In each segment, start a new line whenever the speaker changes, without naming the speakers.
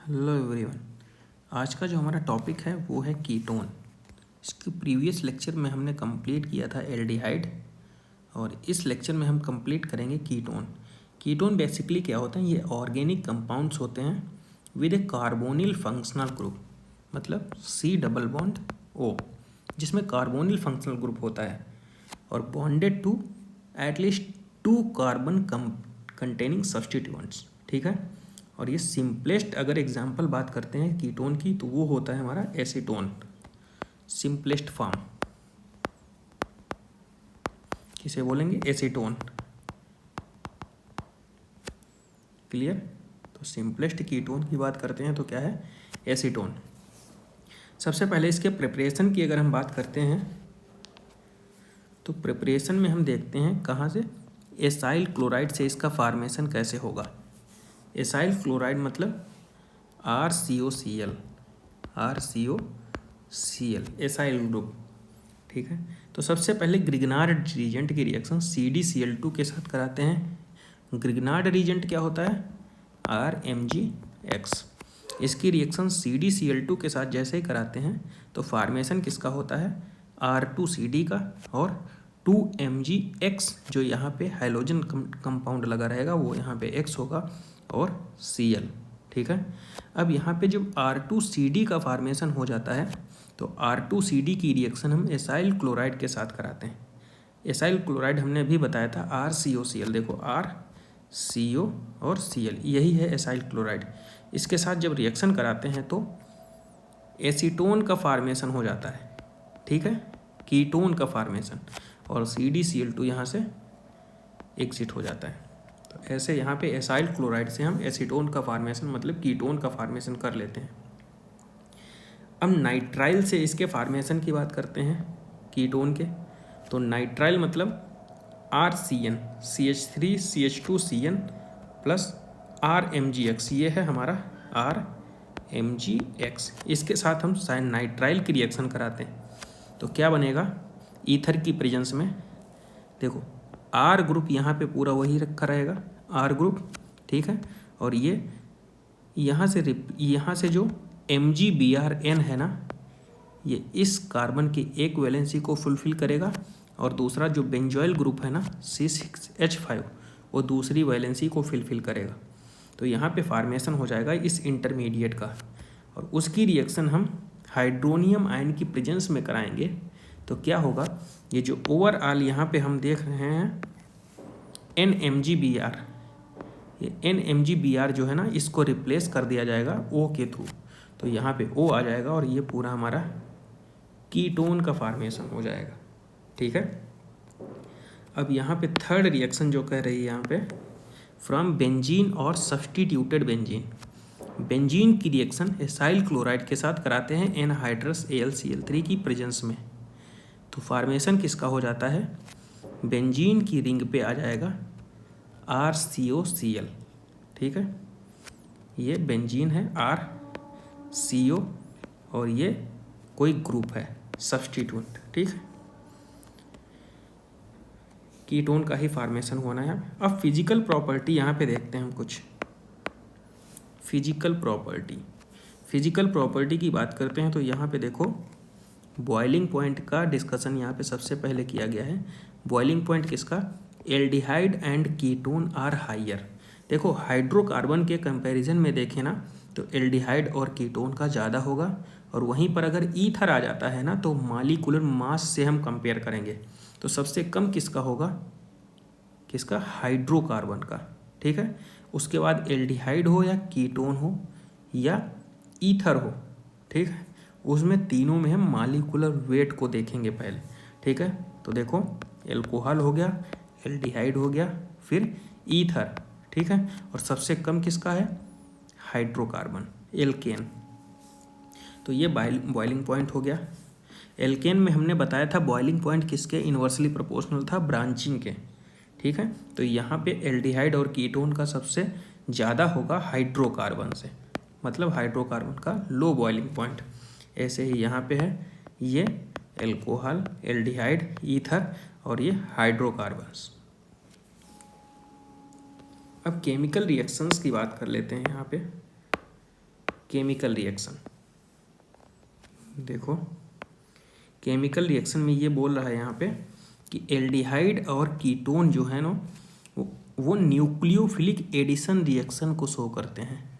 Hello everyone. आज का जो हमारा टॉपिक है वो है कीटोन। इसके प्रीवियस लेक्चर में हमने कंप्लीट किया था एल्डिहाइड और इस लेक्चर में हम कंप्लीट करेंगे कीटोन। कीटोन बेसिकली क्या होते हैं? ये ऑर्गेनिक कंपाउंड्स होते हैं with a carbonyl functional group, मतलब C+O, जिसमें कार्बोनिल फंक्शनल ग्रुप होता है और bonded to at least 2 carbon containing substituents. ठीक है। और ये सिंपलेस्ट अगर एग्जांपल बात करते हैं कीटोन की तो वो होता है हमारा एसीटोन, सिंपलेस्ट फॉर्म किसे बोलेंगे? एसीटोन। क्लियर? तो सिंपलेस्ट कीटोन की बात करते हैं तो क्या है? एसीटोन। सबसे पहले इसके प्रिपरेशन की अगर हम बात करते हैं तो प्रिपरेशन में हम देखते हैं कहाँ से, एसाइल क्लोराइड से इसका फॉर्मेशन कैसे होगा। एसाइल क्लोराइड मतलब RCOCl, एसाइल ग्रुप। ठीक है। तो सबसे पहले ग्रिग्नार्ड रीजेंट की रिएक्शन CdCl2 के साथ कराते हैं। ग्रिग्नार्ड रीजेंट क्या होता है? RMgX। इसकी रिएक्शन CdCl2 के साथ जैसे ही कराते हैं तो फॉर्मेशन किसका होता है? R2CD का, और 2MgX जो यहाँ पे हाइड्रोजन कंपाउंड लगा रहेगा वो यहाँ पे X होगा और Cl। ठीक है। अब यहाँ पे जब R2CD का फॉर्मेशन हो जाता है तो R2CD की रिएक्शन हम एसाइल क्लोराइड के साथ कराते हैं। एसाइल क्लोराइड हमने अभी बताया था RCOCl, देखो RCO और Cl, यही है एसाइल क्लोराइड। इसके साथ जब रिएक्शन कराते हैं तो एसीटोन का फॉर्मेशन हो जाता है। ठीक है, कीटोन का फॉर्मेशन, और CdCl2 यहाँ से एग्जिट हो जाता है। तो ऐसे यहाँ पे एसाइल क्लोराइड से हम एसीटोन का फॉर्मेशन मतलब कीटोन का फॉर्मेशन कर लेते हैं। अब नाइट्राइल से इसके फॉर्मेशन की बात करते हैं कीटोन के। तो नाइट्राइल मतलब RCN, CH3CH2CN प्लस RMgX, ये है हमारा RMgX। इसके साथ हम नाइट्राइल की रिएक्शन कराते हैं तो क्या बनेगा? ईथर की प्रेजेंस में देखो R ग्रुप यहाँ पे पूरा वही रखा रहेगा, R ग्रुप। ठीक है। और ये यहाँ से जो MgBrN है ना, ये इस कार्बन की एक वैलेंसी को फुलफिल करेगा और दूसरा जो बेंजोइल ग्रुप है ना C6H5 वो दूसरी वैलेंसी को फुलफिल करेगा। तो यहाँ पे फॉर्मेशन हो जाएगा इस इंटरमीडिएट का, और उसकी रिएक्शन हम हाइड्रोनियम आयन की प्रेजेंस में कराएंगे तो क्या होगा? ये जो ओवरऑल यहाँ पे हम देख रहे हैं NMgBr, ये NMgBr जो है ना इसको रिप्लेस कर दिया जाएगा O के थ्रू, तो यहाँ पे O आ जाएगा और ये पूरा हमारा कीटोन का फॉर्मेशन हो जाएगा। ठीक है। अब यहाँ पे थर्ड रिएक्शन जो कह रही है यहाँ पे, फ्रॉम बेंजीन और सब्सटीट्यूटेड बेंजीन। बेंजीन की रिएक्शन एसाइल क्लोराइड के साथ कराते हैं एनहाइड्रस AlCl3 की प्रेजेंस में। तो फॉर्मेशन किसका हो जाता है? बेंजीन की रिंग पे आ जाएगा RCOCl। ठीक है, ये बेंजीन है RCO और ये कोई ग्रुप है सब्स्टिट्यूएंट। ठीक है, कीटोन का ही फॉर्मेशन होना है। अब फिजिकल प्रॉपर्टी यहाँ पे देखते हैं हम कुछ। फिजिकल प्रॉपर्टी की बात करते हैं तो यहाँ पे देखो बॉइलिंग पॉइंट का डिस्कशन यहाँ पे सबसे पहले किया गया है। बॉइलिंग पॉइंट किसका? Aldehyde and ketone are higher. देखो हाइड्रोकार्बन के कंपैरिजन में देखें ना तो एल्डिहाइड और कीटोन का ज़्यादा होगा, और वहीं पर अगर ईथर आ जाता है ना तो मॉलिक्यूलर मास से हम कंपेयर करेंगे तो सबसे कम किसका होगा? किसका? हाइड्रोकार्बन का। ठीक है। उसके बाद एल्डिहाइड हो या कीटोन हो या ईथर हो, ठीक है, उसमें तीनों में हम मॉलिक्यूलर वेट को देखेंगे पहले। ठीक है। तो देखो एल्कोहल हो गया, एल्डिहाइड हो गया, फिर ईथर। ठीक है। और सबसे कम किसका है? Hydrocarbon, alkane. तो ये बॉइलिंग पॉइंट हो गया। एल्केन में हमने बताया था बॉइलिंग पॉइंट किसके इन्वर्सली प्रोपोर्शनल था? ब्रांचिंग के। ठीक है। तो यहाँ पे एल्डिहाइड और कीटोन का सबसे ज़्यादा होगा हाइड्रोकार्बन से, मतलब हाइड्रोकार्बन का लो बॉइलिंग पॉइंट। ऐसे ही यहाँ पे है ये एल्कोहल, एल्डिहाइड, ईथर और ये हाइड्रोकार्बन्स। अब केमिकल रिएक्शंस की बात कर लेते हैं यहाँ पे। Chemical reaction. देखो केमिकल रिएक्शन में ये बोल रहा है यहाँ पे कि एल्डिहाइड और कीटोन जो है ना वो न्यूक्लियोफिलिक एडिशन रिएक्शन को शो करते हैं।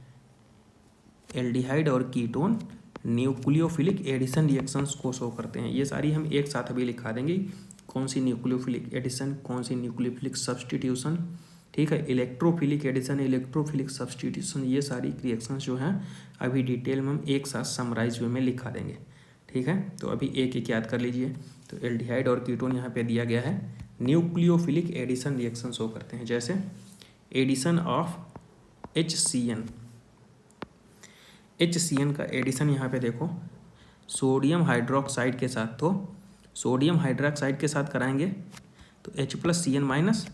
एल्डिहाइड और कीटोन न्यूक्लियोफिलिक एडिशन रिएक्शंस को शो करते हैं। ये सारी हम एक साथ अभी लिखा देंगे, कौन सी न्यूक्लियोफिलिक एडिशन, कौन सी न्यूक्लियोफिलिक सब्सटीट्यूशन, ठीक है, इलेक्ट्रोफिलिक एडिशन, इलेक्ट्रोफिलिक सब्सटीट्यूशन, ये सारी रिएक्शंस जो हैं अभी डिटेल में हम एक साथ समराइज वे में लिखा देंगे। ठीक है, तो अभी एक एक याद कर लीजिए। तो एल्डिहाइड और कीटोन यहाँ पे दिया गया है, न्यूक्लियोफिलिक एडिशन रिएक्शन शो करते हैं। जैसे एडिशन ऑफ HCN, HCN का एडिशन यहाँ पे देखो सोडियम हाइड्रोक्साइड के साथ, तो सोडियम हाइड्रोक्साइड के साथ कराएंगे तो H+Cn-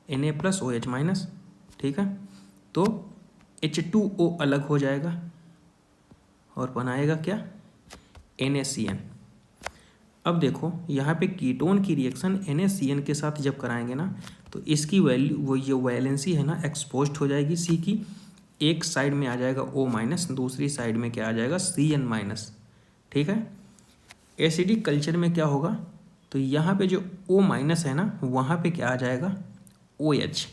Na+OH-, ठीक है, तो H2O अलग हो जाएगा और बनाएगा क्या, NaCN। अब देखो यहाँ पे कीटोन की रिएक्शन NaCN के साथ जब कराएंगे ना तो इसकी वैल्यू, वो ये वैलेंसी है ना एक्सपोज्ड हो जाएगी C की, एक साइड में आ जाएगा O-, दूसरी साइड में क्या आ जाएगा Cn-। ठीक है, एसिडिक कल्चर में क्या होगा, तो यहाँ पे जो O- है ना वहाँ पे क्या आ जाएगा OH,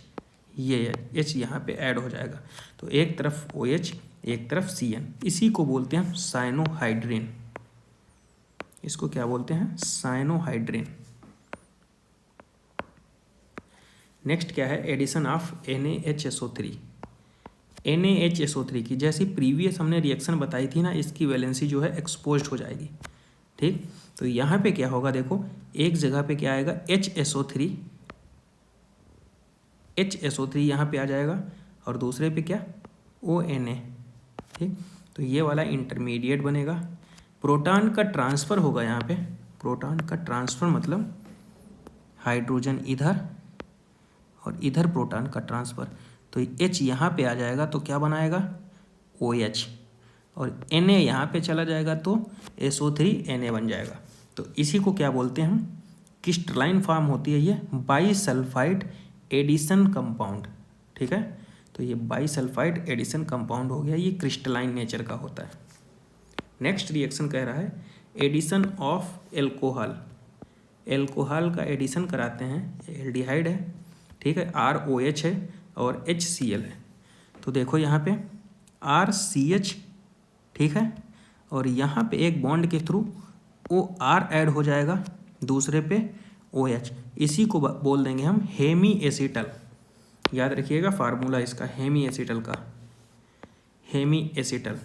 ये H यहाँ पे ऐड हो जाएगा, तो एक तरफ OH एक तरफ Cn, इसी को बोलते हैं साइनोहाइड्रिन। इसको क्या बोलते हैं, साइनोहाइड्रिन। नेक्स्ट क्या है, एडिशन ऑफ NaHSO3। NaHSO3 की जैसी प्रीवियस हमने रिएक्शन बताई थी ना, इसकी वैलेंसी जो है एक्सपोज्ड हो जाएगी। ठीक, तो यहाँ पे क्या होगा, देखो एक जगह पे क्या आएगा HSO3 यहाँ पे आ जाएगा और दूसरे पे क्या ONA। ठीक, तो ये वाला इंटरमीडिएट बनेगा। प्रोटॉन का ट्रांसफ़र होगा यहाँ पे, प्रोटॉन का ट्रांसफ़र मतलब हाइड्रोजन इधर और इधर प्रोटॉन का ट्रांसफ़र, तो H यहाँ पे आ जाएगा तो क्या बनाएगा OH, और Na यहाँ पे चला जाएगा तो SO3Na बन जाएगा। तो इसी को क्या बोलते हैं हम, क्रिस्टलाइन फॉर्म होती है ये बाईसल्फाइड एडिशन कंपाउंड। ठीक है, तो ये बाईसल्फाइड एडिशन कंपाउंड हो गया, ये क्रिस्टलाइन नेचर का होता है। नेक्स्ट रिएक्शन कह रहा है एडिशन ऑफ एल्कोहल। एल्कोहल का एडिशन कराते हैं, एल्डिहाइड है, ठीक है, ROH है और HCl है। तो देखो यहाँ पे RCH, ठीक है, और यहाँ पे एक बॉन्ड के थ्रू OR ऐड हो जाएगा, दूसरे पे OH, इसी को बोल देंगे हम हेमी एसिटल। याद रखिएगा फार्मूला इसका हेमी एसिटल का, हेमी एसिटल,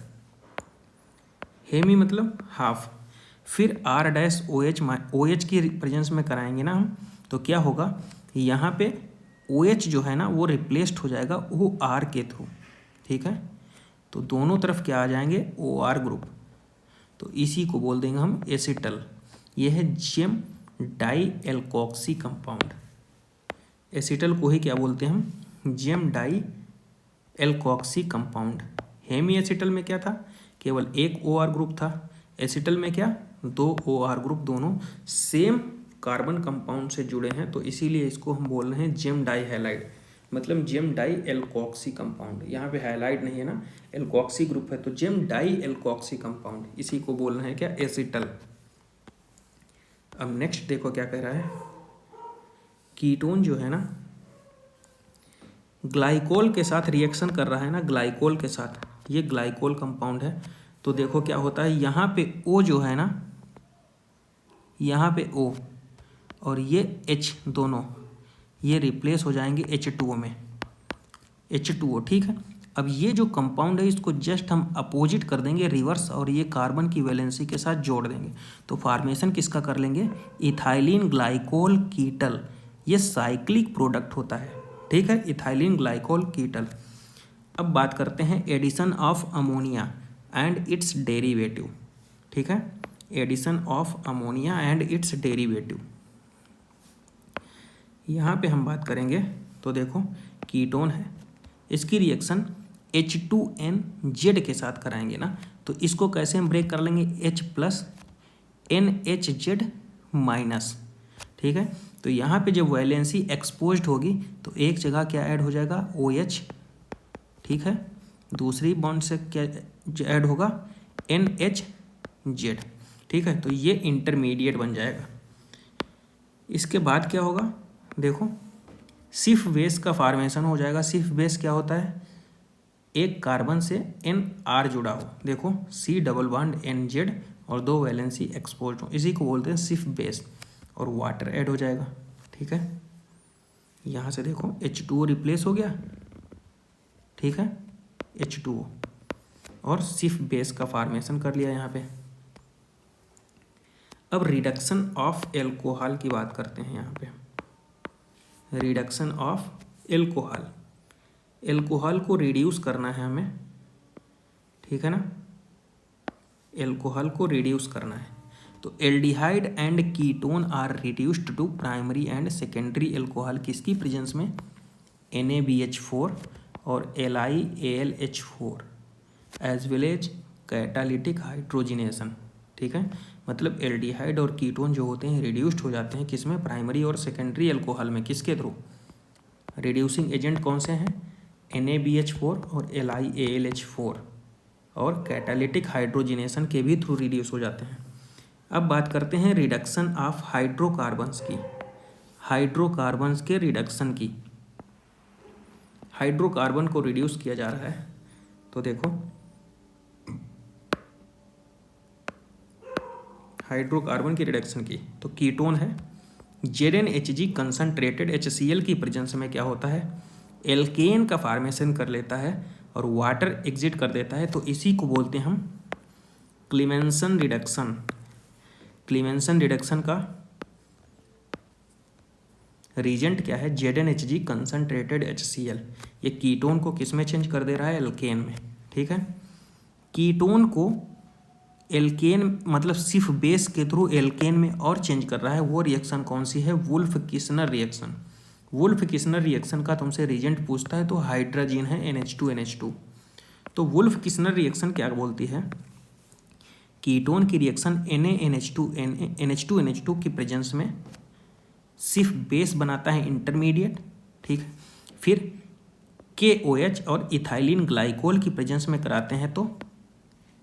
हेमी मतलब हाफ, फिर R-OH की प्रेजेंस में कराएंगे ना हम, तो क्या होगा, यहाँ पे OH जो है ना वो रिप्लेस्ड हो जाएगा OR के थ्रू। ठीक है, तो दोनों तरफ क्या आ जाएंगे OR ग्रुप, तो इसी को बोल देंगे हम एसिटल। ये है gem di alkoxy compound, acetal को ही क्या बोलते हैं हम, gem di alkoxy compound. Hemi acetal में क्या था, केवल एक OR ग्रुप था, एसिटल में क्या, दो OR ग्रुप, दोनों सेम कार्बन कंपाउंड से जुड़े हैं, तो इसीलिए इसको हम बोल रहे हैं जेम डाई हैलाइड, मतलब जेम डाई एल्कोक्सी कंपाउंड। यहाँ पे हैलाइड नहीं है ना, एल्कोक्सी ग्रुप है, तो जेम डाई एल्कोक्सी कंपाउंड, इसी को बोल रहे हैं क्या, एसिटल। अब नेक्स्ट देखो क्या कह रहा है, कीटोन जो है ना ग्लाइकोल के साथ रिएक्शन कर रहा है ना, ग्लाइकोल के साथ, ये ग्लाइकोल कंपाउंड है, तो देखो क्या होता है, यहाँ पे O जो है ना, यहाँ पे O और ये H दोनों ये रिप्लेस हो जाएंगे H2O में, H2O। ठीक है, अब ये जो कंपाउंड है इसको जस्ट हम अपोजिट कर देंगे रिवर्स, और ये कार्बन की वैलेंसी के साथ जोड़ देंगे, तो फॉर्मेशन किसका कर लेंगे, इथाइलिन ग्लाइकोल कीटल, ये साइक्लिक प्रोडक्ट होता है। ठीक है, इथाइलिन ग्लाइकोल कीटल। अब बात करते हैं addition of ammonia and its derivative. ठीक है, addition of ammonia and its derivative, यहाँ पे हम बात करेंगे, तो देखो कीटोन है, इसकी रिएक्शन H2NZ के साथ कराएंगे ना, तो इसको कैसे हम ब्रेक कर लेंगे, H+NHZ-। ठीक है, तो यहाँ पे जब वैलेंसी एक्सपोज्ड होगी तो एक जगह क्या ऐड हो जाएगा OH। ठीक है, दूसरी बॉन्ड से क्या ऐड होगा, NHZ, ठीक है। तो ये इंटरमीडिएट बन जाएगा। इसके बाद क्या होगा, देखो सिफ बेस का फॉर्मेशन हो जाएगा। सिफ बेस क्या होता है, एक कार्बन से NR जुड़ा हो, देखो C डबल बॉन्ड NZ और 2 वैलेंसी एक्सपोज हो, इसी को बोलते हैं सिफ बेस, और वाटर ऐड हो जाएगा, ठीक है। यहाँ से देखो H2O रिप्लेस हो गया, ठीक है, H2O, और सिफ बेस का फॉर्मेशन कर लिया यहाँ पे। अब रिडक्शन ऑफ एल्कोहल की बात करते हैं यहाँ पे। रिडक्शन ऑफ एल्कोहल, एल्कोहल को रिड्यूस करना है हमें, ठीक है ना, एल्कोहल को रिड्यूस करना है। तो aldehyde and ketone are reduced to primary and secondary alcohol किसकी प्रेजेंस में, NaBH4 और LiAlH4 as well as catalytic hydrogenation, ठीक है। मतलब एल्डिहाइड और कीटोन जो होते हैं रिड्यूस्ड हो जाते हैं किसमें, प्राइमरी और सेकेंडरी एल्कोहल में, किसके थ्रू, रिड्यूसिंग एजेंट कौन से हैं, NaBH4 और LiAlH4, और कैटालिटिक हाइड्रोजिनेशन के भी थ्रू रिड्यूस हो जाते हैं। अब बात करते हैं रिडक्शन ऑफ हाइड्रोकार्बन्स की, हाइड्रोकार्बन्स के रिडक्शन की। हाइड्रोकार्बन को रिड्यूस किया जा रहा है, तो देखो हाइड्रोकार्बन की रिडक्शन की, तो कीटोन है ZnHg कंसनट्रेटेड HCl की प्रेजेंस में क्या होता है, एल्केन का फॉर्मेशन कर लेता है और वाटर एग्जिट कर देता है, तो इसी को बोलते हैं हम क्लीमेंसन रिडक्शन। क्लीमेंसन रिडक्शन का रीजेंट क्या है, ZnHg कंसनट्रेटेड HCl, ये कीटोन को किस में चेंज कर दे रहा है, एल्केन में, ठीक है। कीटोन को एल्केन मतलब सिर्फ बेस के थ्रू एल्केन में और चेंज कर रहा है, वो रिएक्शन कौन सी है, Wolff Kishner reaction. Wolff Kishner reaction का तुमसे रीजेंट पूछता है तो हाइड्रोजन है NH2NH2। तो वुल्फ किस्नर रिएक्शन क्या बोलती है, कीटोन की रिएक्शन NaNH2NH2 की प्रेजेंस में सिर्फ बेस बनाता है इंटरमीडिएट, ठीक है। फिर KOH और इथाइलिन ग्लाइकोल की प्रेजेंस में कराते हैं तो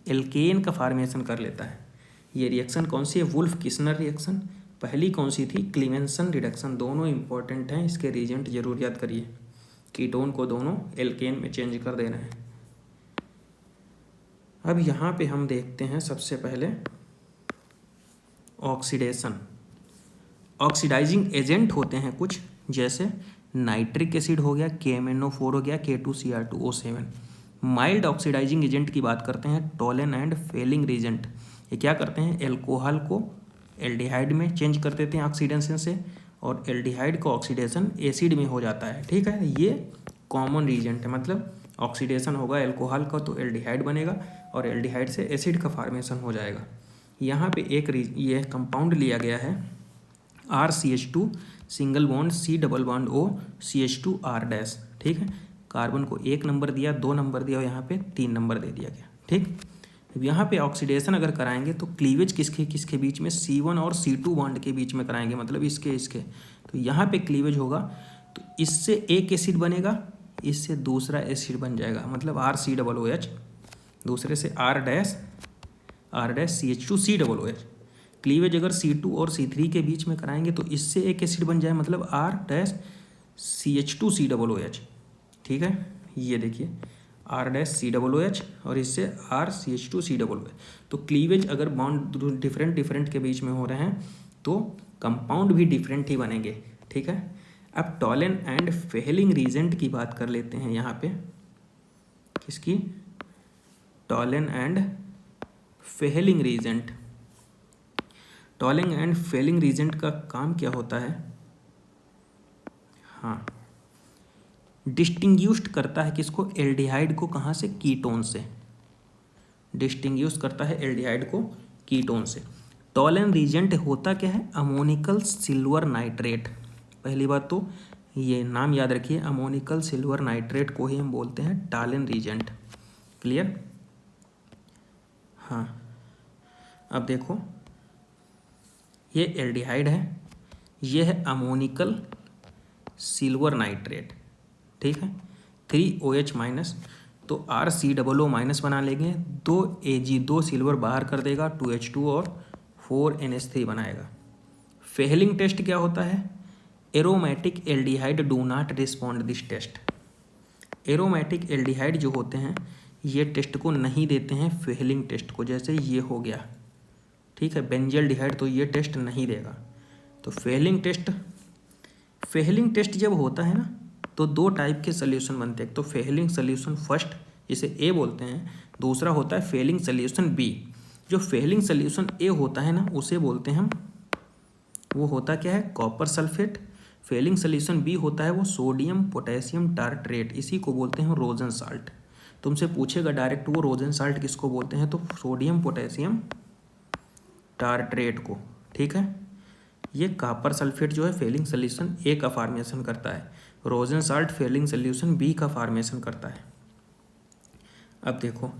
एल्केन का फॉर्मेशन कर लेता है। ये रिएक्शन कौन सी है, वुल्फ किस्नर रिएक्शन। पहली कौन सी थी, क्लीमेंसन रिडक्शन। दोनों इंपॉर्टेंट हैं, इसके रीजेंट जरूर याद करिए। कीटोन को दोनों एल्केन में चेंज कर देना है। अब यहाँ पे हम देखते हैं सबसे पहले ऑक्सीडेशन। ऑक्सीडाइजिंग एजेंट होते हैं कुछ, जैसे नाइट्रिक एसिड हो गया, KMnO4 हो गया, K2Cr2O7। माइल्ड ऑक्सीडाइजिंग एजेंट की बात करते हैं टोलन एंड फेलिंग रीजेंट। ये क्या करते हैं, एल्कोहल को एल्डिहाइड में चेंज कर देते हैं ऑक्सीडेशन से, और एल्डिहाइड का ऑक्सीडेशन एसिड में हो जाता है, ठीक है। ये कॉमन रीजेंट है, मतलब ऑक्सीडेशन होगा एल्कोहल का तो एल्डिहाइड बनेगा और एल्डिहाइड से एसिड का फॉर्मेशन हो जाएगा। यहाँ पे एक ये कंपाउंड लिया गया है RCH2 single bond C double bond O CH2R-, ठीक है। कार्बन को 1 नंबर दिया, 2 नंबर दिया और यहाँ पे 3 नंबर दे दिया गया, ठीक। अब यहाँ पे ऑक्सीडेशन अगर कराएंगे तो क्लीवेज किसके किसके बीच में, C1 और C2 बॉन्ड के बीच में कराएंगे, मतलब इसके, तो यहाँ पे क्लीवेज होगा तो इससे एक एसिड बनेगा, इससे दूसरा एसिड बन जाएगा, मतलब RCOOH, दूसरे से R-CH2COOH। क्लीवेज अगर C2 और C3 के बीच में कराएंगे तो इससे एक एसिड बन जाए, मतलब R-CH2COOH, ठीक है। ये देखिए R-COOH और इससे RCH2COOH। तो क्लीवेज अगर बॉन्ड डिफरेंट के बीच में हो रहे हैं तो कंपाउंड भी डिफरेंट ही बनेंगे, ठीक है। अब टॉलन एंड फेलिंग रीजेंट की बात कर लेते हैं यहाँ पे, किसकी, Tollens and Fehling reagent. Tollens and Fehling reagent का काम क्या होता है, हाँ, डिस्टिंग्विश्ड करता है किसको, एल्डिहाइड को, कहाँ से, कीटोन से। डिस्टिंग्विश करता है एल्डिहाइड को कीटोन से। टॉलन रीजेंट होता क्या है, अमोनिकल सिल्वर नाइट्रेट। पहली बात तो ये नाम याद रखिए, अमोनिकल सिल्वर नाइट्रेट को ही हम बोलते हैं टॉलन रीजेंट। क्लियर, हाँ। अब देखो ये एल्डिहाइड है, ये है अमोनिकल सिल्वर नाइट्रेट, ठीक है, 3OH-। तो RCOO माइनस बना लेंगे, 2Ag 2 सिल्वर बाहर कर देगा, 2H2 और 4NH3 बनाएगा। फेहलिंग टेस्ट क्या होता है? Aromatic aldehyde do not respond this test. Aromatic aldehyde जो होते हैं ये टेस्ट को नहीं देते हैं, फेहलिंग टेस्ट को। जैसे ये हो गया, ठीक है, बेंजल्डिहाइड, तो ये टेस्ट नहीं देगा। तो फेहलिंग टेस्ट जब होता है ना तो दो टाइप के सोल्यूशन बनते हैं। तो फेहलिंग सोल्यूशन फर्स्ट, जिसे ए बोलते हैं, दूसरा होता है फेलिंग सोल्यूशन बी। जो फेलिंग सोल्यूशन ए होता है ना उसे बोलते हैं हम, वो होता क्या है, copper sulphate. Fehling solution B होता है वो सोडियम पोटेशियम टार्ट्रेट, इसी को बोलते हैं रोजन साल्ट। तुमसे पूछेगा डायरेक्ट वो रोजन साल्ट किसको बोलते हैं, तो सोडियम पोटेशियम टार्ट्रेट को, ठीक है। ये कॉपर सल्फेट जो है फेलिंग सोल्यूशन ए का फॉर्मेशन करता है, रोजन साल्ट फेलिंग सोल्यूशन बी का फॉर्मेशन करता है। अब देखो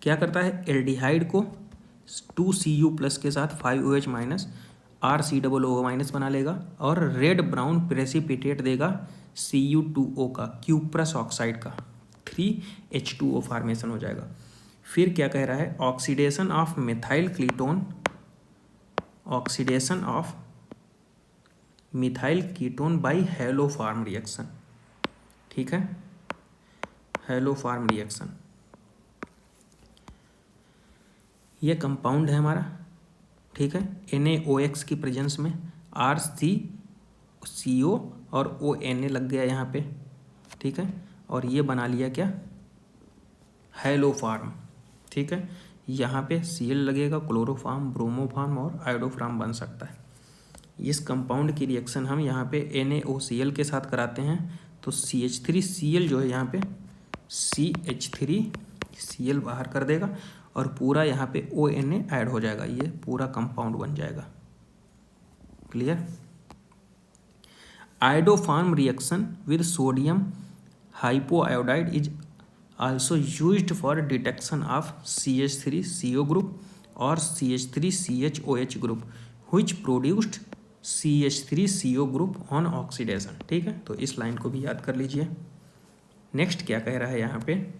क्या करता है, एल्डिहाइड को 2Cu+ के साथ 5OH माइनस RCOO माइनस बना लेगा और रेड ब्राउन प्रेसिपिटेट देगा Cu2O का, क्यूप्रस ऑक्साइड का, 3H2O फॉर्मेशन हो जाएगा। फिर क्या कह रहा है, oxidation of methyl ketone, oxidation of methyl ketone by haloform reaction, ठीक है, हैलोफॉर्म रिएक्शन। ये कंपाउंड है हमारा, ठीक है, NaOH की प्रेजेंस में RCCO और ONA लग गया यहाँ पे, ठीक है, और ये बना लिया क्या, हैलोफॉर्म, ठीक है। यहाँ पे Cl लगेगा, क्लोरोफॉर्म, ब्रोमोफॉर्म और आयोडोफॉर्म बन सकता है। इस कंपाउंड की रिएक्शन हम यहाँ पे NaOCl के साथ कराते हैं, तो CH3Cl जो है यहाँ पे CH3Cl बाहर कर देगा और पूरा यहाँ पे ONA ऐड हो जाएगा, ये पूरा कंपाउंड बन जाएगा। Clear. Iodoform reaction with sodium hypoiodide is also used for detection of CH3CO group और CH3CHOH group which produced CH3CO group on oxidation, ठीक है। तो इस लाइन को भी याद कर लीजिए। नेक्स्ट क्या कह रहा है यहाँ पे,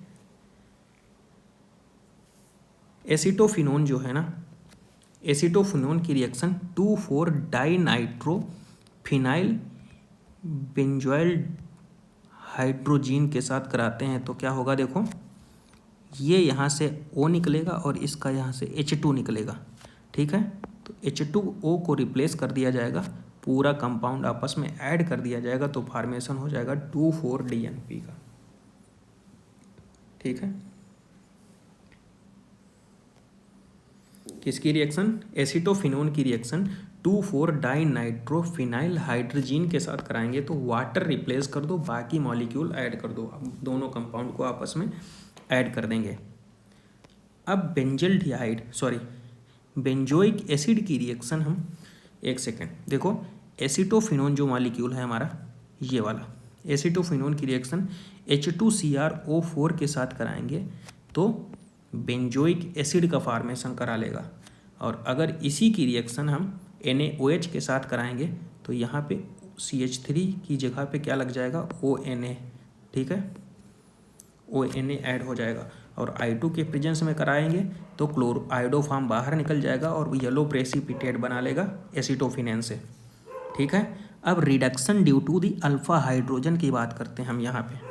एसिटोफिनोन जो है ना, एसिटोफिनोन की रिएक्शन 2,4-डाइनाइट्रोफिनाइल बेंजोइल हाइड्रोजीन के साथ कराते हैं तो क्या होगा, देखो ये यहाँ से O निकलेगा और इसका यहाँ से H2 निकलेगा, ठीक है। तो H2O को रिप्लेस कर दिया जाएगा, पूरा कंपाउंड आपस में ऐड कर दिया जाएगा, तो फॉर्मेशन हो जाएगा 2,4-DNP का, ठीक है। किसकी रिएक्शन, एसिटोफिनोन की रिएक्शन 2,4-डाइनाइट्रोफिनाइल हाइड्रोजीन के साथ कराएंगे तो वाटर रिप्लेस कर दो, बाकी मॉलिक्यूल ऐड कर दो, अब दोनों कंपाउंड को आपस में ऐड कर देंगे। अब बेंजोइक एसिड की रिएक्शन हम, एक सेकेंड देखो, एसिटोफिनोन जो मॉलिक्यूल है हमारा ये वाला, एसिटोफिनोन की रिएक्शन H2CrO4 के साथ कराएंगे तो बेंजोइक एसिड का फॉर्मेशन करा लेगा। और अगर इसी की रिएक्शन हम NaOH के साथ कराएंगे तो यहाँ पे CH3 की जगह पे क्या लग जाएगा, ONA, ठीक है, ONA ऐड हो जाएगा। और I2 के प्रेजेंस में कराएंगे तो आयोडोफॉर्म बाहर निकल जाएगा और येलो प्रेसिपिटेट बना लेगा एसिटोफिनेन से, ठीक है। अब reduction due to the alpha hydrogen की बात करते हैं हम यहाँ पे।